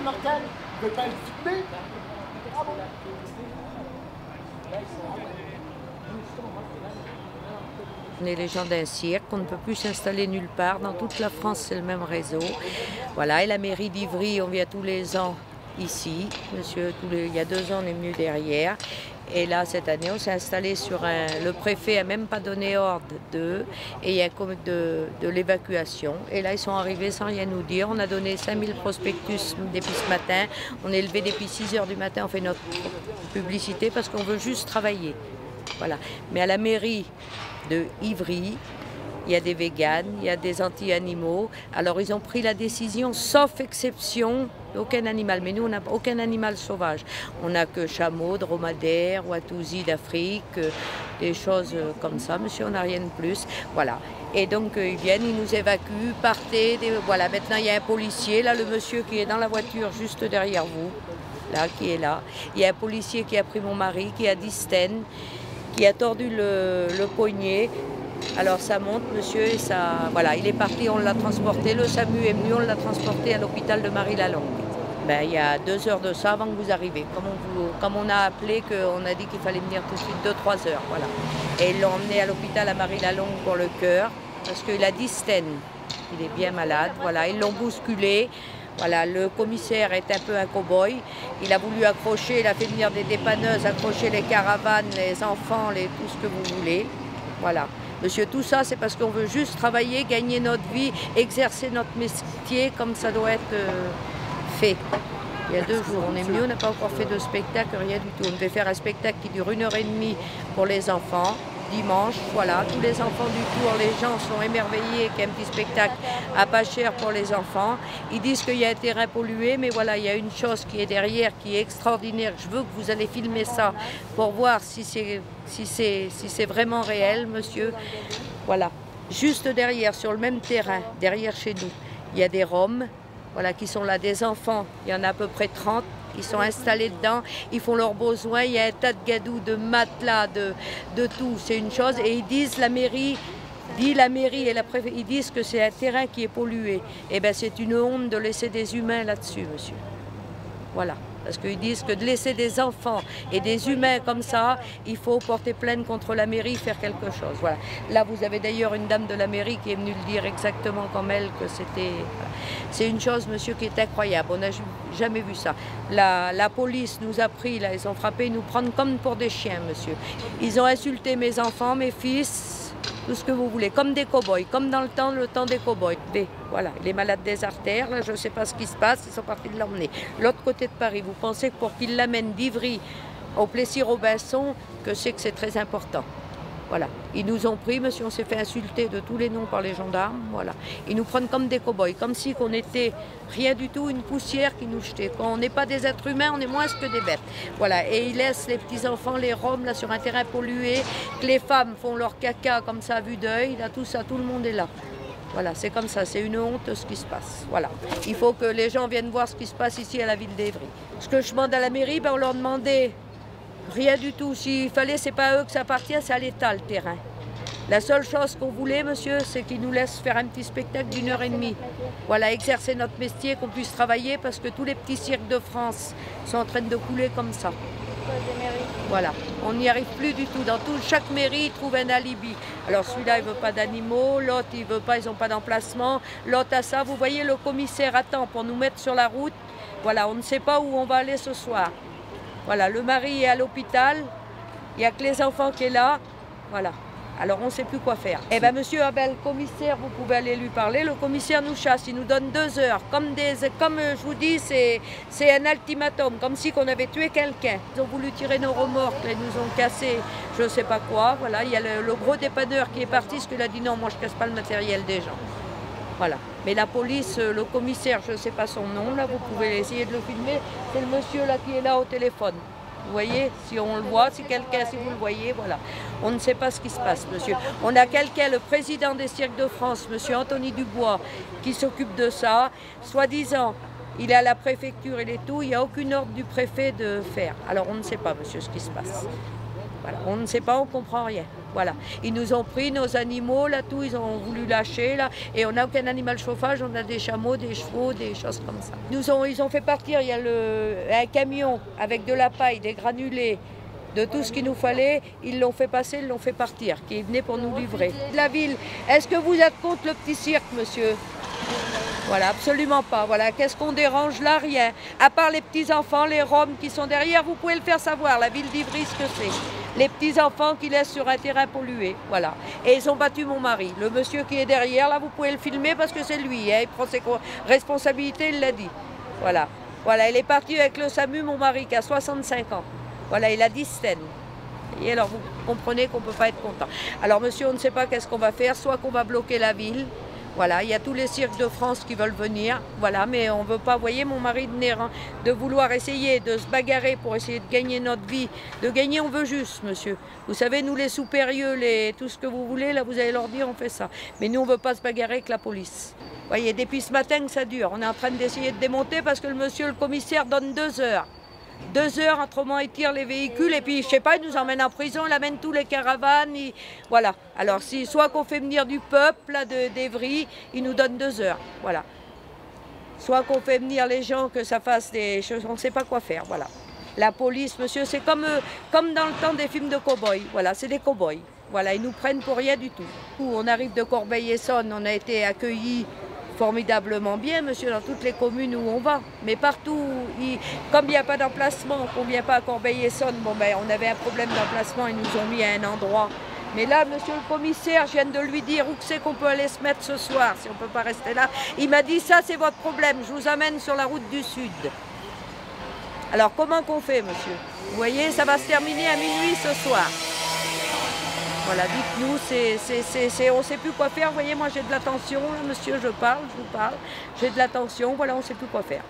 Martin, ne peut pas le filmer. Ah bon? On est les gens d'un cirque, on ne peut plus s'installer nulle part. Dans toute la France, c'est le même réseau. Voilà, et la mairie d'Ivry, on vient tous les ans ici. Monsieur, il y a 2 ans, on est venu derrière. Et là, cette année, on s'est installé sur un... Le préfet n'a même pas donné ordre d'eux. Et il y a de l'évacuation. Et là, ils sont arrivés sans rien nous dire. On a donné 5000 prospectus depuis ce matin. On est levé depuis 6 h du matin. On fait notre publicité parce qu'on veut juste travailler. Voilà. Mais à la mairie de Ivry, il y a des véganes, il y a des anti-animaux. Alors ils ont pris la décision, sauf exception, aucun animal. Mais nous, on n'a aucun animal sauvage. On n'a que chameaux, dromadaires, watousis d'Afrique, des choses comme ça. Monsieur, on n'a rien de plus. Voilà. Et donc ils viennent, ils nous évacuent, partez. Voilà, maintenant il y a un policier, là le monsieur qui est dans la voiture juste derrière vous, là, qui est là. Il y a un policier qui a pris mon mari, qui a distène, qui a tordu le poignet. Alors ça monte, monsieur, et ça... Voilà, il est parti, on l'a transporté. Le SAMU est venu, on l'a transporté à l'hôpital de Marie-Lalonde. Ben, il y a 2 heures de ça avant que vous arriviez. Comme on a appelé, qu'on a dit qu'il fallait venir tout de suite 2-3 heures. Voilà. Et ils l'ont emmené à l'hôpital à Marie-Lalonde pour le cœur, parce qu'il a dystène. Il est bien malade. Voilà, ils l'ont bousculé. Voilà, le commissaire est un peu un cow-boy. Il a voulu accrocher, il a fait venir des dépanneuses, accrocher les caravanes, les enfants, tout ce que vous voulez. Voilà. Monsieur, tout ça, c'est parce qu'on veut juste travailler, gagner notre vie, exercer notre métier comme ça doit être fait. Il y a 2 jours, on est venu, on n'a pas encore fait de spectacle, rien du tout. On devait faire un spectacle qui dure 1h30 pour les enfants. Dimanche, voilà, tous les enfants du tour, les gens sont émerveillés qu'il y ait un petit spectacle à pas cher pour les enfants. Ils disent qu'il y a un terrain pollué, mais voilà, il y a une chose qui est derrière, qui est extraordinaire. Je veux que vous allez filmer ça pour voir si c'est vraiment réel, monsieur. Voilà, juste derrière, sur le même terrain, derrière chez nous, il y a des Roms, voilà, qui sont là, des enfants, il y en a à peu près 30. Ils sont installés dedans, ils font leurs besoins, il y a un tas de gadous, de matelas, de tout, c'est une chose. Et ils disent, la mairie et la préfecture, ils disent que c'est un terrain qui est pollué. Eh bien c'est une honte de laisser des humains là-dessus, monsieur. Voilà. Parce qu'ils disent que de laisser des enfants et des humains comme ça, il faut porter plainte contre la mairie, faire quelque chose. Voilà. Là, vous avez d'ailleurs une dame de la mairie qui est venue le dire exactement comme elle, que c'était... C'est une chose, monsieur, qui est incroyable. On n'a jamais vu ça. La police nous a pris, là, ils ont frappé, ils nous prennent comme pour des chiens, monsieur. Ils ont insulté mes enfants, mes fils, tout ce que vous voulez, comme des cow-boys, comme dans le temps des cow-boys. Voilà, il est malade des artères, là, je ne sais pas ce qui se passe, ils sont partis de l'emmener. L'autre côté de Paris, vous pensez que pour qu'ils l'amènent d'Ivry au Plessis-Robinson, que c'est très important. Voilà, ils nous ont pris, monsieur, on s'est fait insulter de tous les noms par les gendarmes, voilà. Ils nous prennent comme des cow-boys, comme si on était rien du tout, une poussière qui nous jetait. Quand on n'est pas des êtres humains, on est moins que des bêtes. Voilà, et ils laissent les petits-enfants, les Roms, là, sur un terrain pollué, que les femmes font leur caca comme ça à vue d'œil, là, tout ça, tout le monde est là. Voilà, c'est comme ça, c'est une honte ce qui se passe. Voilà, il faut que les gens viennent voir ce qui se passe ici à la ville d'Ivry. Ce que je demande à la mairie, ben, on leur demandait rien du tout. S'il fallait, c'est pas à eux que ça appartient, c'est à l'État le terrain. La seule chose qu'on voulait, monsieur, c'est qu'ils nous laissent faire un petit spectacle d'1h30. Voilà, exercer notre métier, qu'on puisse travailler, parce que tous les petits cirques de France sont en train de couler comme ça. Voilà, on n'y arrive plus du tout. Dans chaque mairie, ils trouvent un alibi. Alors celui-là, il ne veut pas d'animaux, l'autre, il veut pas, ils n'ont pas d'emplacement, l'autre a ça. Vous voyez, le commissaire attend pour nous mettre sur la route. Voilà, on ne sait pas où on va aller ce soir. Voilà, le mari est à l'hôpital, il n'y a que les enfants qui sont là. Voilà. Alors on ne sait plus quoi faire. Eh bien monsieur Abel, le commissaire, vous pouvez aller lui parler. Le commissaire nous chasse, il nous donne 2 heures. Comme je vous dis, c'est un ultimatum, comme si on avait tué quelqu'un. Ils ont voulu tirer nos remorques, ils nous ont cassé je ne sais pas quoi. Voilà, il y a le gros dépanneur qui est parti, parce qu'il a dit non, moi je ne casse pas le matériel des gens. Voilà. Mais la police, le commissaire, je ne sais pas son nom, là, vous pouvez essayer de le filmer. C'est le monsieur là qui est là au téléphone. Vous voyez, si on le voit, si vous le voyez, voilà. On ne sait pas ce qui se passe, monsieur. On a quelqu'un, le président des cirques de France, monsieur Anthony Dubois, qui s'occupe de ça. Soi-disant, il est à la préfecture et tout, il n'y a aucune ordre du préfet de faire. Alors on ne sait pas, monsieur, ce qui se passe. Voilà. On ne sait pas, on ne comprend rien. Voilà. Ils nous ont pris nos animaux, là, tout, ils ont voulu lâcher, là. Et on n'a aucun animal chauffage, on a des chameaux, des chevaux, des choses comme ça. Ils ont fait partir, il y a un camion avec de la paille, des granulés, de tout ce qu'il nous fallait. Ils l'ont fait passer, ils l'ont fait partir, qui venait pour nous livrer. La ville, est-ce que vous êtes contre le petit cirque, monsieur ? Voilà, absolument pas. Voilà, qu'est-ce qu'on dérange là? Rien. À part les petits-enfants, les Roms qui sont derrière, vous pouvez le faire savoir, la ville d'Ivry, ce que c'est. Les petits-enfants qui laissent sur un terrain pollué, voilà. Et ils ont battu mon mari. Le monsieur qui est derrière, là, vous pouvez le filmer parce que c'est lui, hein. Il prend ses responsabilités, il l'a dit. Voilà. Voilà, il est parti avec le SAMU, mon mari, qui a 65 ans. Voilà, il a 10 stènes. Et alors, vous comprenez qu'on ne peut pas être content. Alors, monsieur, on ne sait pas qu'est-ce qu'on va faire, soit qu'on va bloquer la ville. Voilà, il y a tous les cirques de France qui veulent venir, voilà, mais on ne veut pas, vous voyez, mon mari de vouloir essayer de se bagarrer pour essayer de gagner notre vie. De gagner, on veut juste, monsieur. Vous savez, nous les sous-périeux, tout ce que vous voulez, là, vous allez leur dire, on fait ça. Mais nous, on ne veut pas se bagarrer avec la police. Vous voyez, depuis ce matin que ça dure. On est en train d'essayer de démonter parce que le monsieur, le commissaire, donne 2 heures. 2 heures, autrement il tire les véhicules et puis je sais pas, il nous emmène en prison, il amène tous les caravanes, voilà. Alors si soit qu'on fait venir du peuple là, d'Evry, il nous donne 2 heures, voilà. Soit qu'on fait venir les gens, que ça fasse des choses, on ne sait pas quoi faire, voilà. La police, monsieur, c'est comme dans le temps des films de cow-boys, voilà, c'est des cow-boys. Voilà, ils nous prennent pour rien du tout. On arrive de Corbeil-Essonnes, on a été accueillis formidablement bien, monsieur, dans toutes les communes où on va. Mais partout, comme il n'y a pas d'emplacement, qu'on ne vient pas à Corbeil-Essonnes, bon ben on avait un problème d'emplacement, ils nous ont mis à un endroit. Mais là, monsieur le commissaire, je viens de lui dire où c'est qu'on peut aller se mettre ce soir, si on ne peut pas rester là. Il m'a dit, ça c'est votre problème, je vous amène sur la route du Sud. Alors comment qu'on fait, monsieur? Vous voyez, ça va se terminer à minuit ce soir. Voilà, dites-nous, on ne sait plus quoi faire. Vous voyez, moi j'ai de la tension, monsieur, je vous parle, j'ai de la tension, voilà, on ne sait plus quoi faire.